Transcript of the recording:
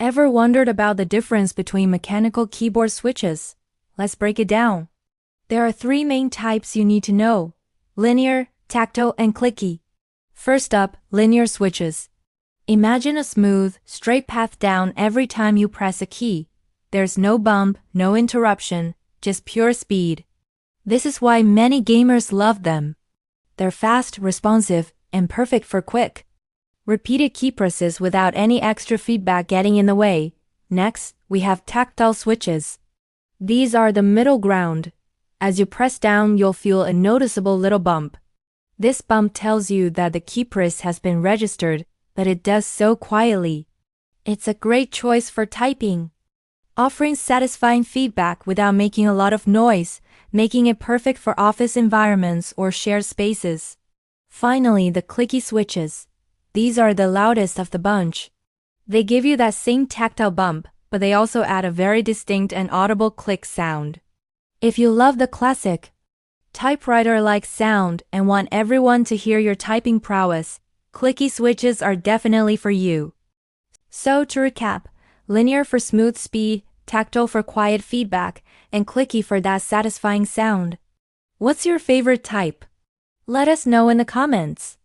Ever wondered about the difference between mechanical keyboard switches? Let's break it down. There are three main types you need to know: linear, tactile, and clicky. First up, linear switches. Imagine a smooth, straight path down every time you press a key. There's no bump, no interruption, just pure speed. This is why many gamers love them. They're fast, responsive, and perfect for quick, repeated key presses without any extra feedback getting in the way. Next, we have tactile switches. These are the middle ground. As you press down, you'll feel a noticeable little bump. This bump tells you that the key press has been registered, but it does so quietly. It's a great choice for typing, offering satisfying feedback without making a lot of noise, making it perfect for office environments or shared spaces. Finally, the clicky switches. These are the loudest of the bunch. They give you that same tactile bump, but they also add a very distinct and audible click sound. If you love the classic typewriter-like sound and want everyone to hear your typing prowess, clicky switches are definitely for you. So to recap, linear for smooth speed, tactile for quiet feedback, and clicky for that satisfying sound. What's your favorite type? Let us know in the comments.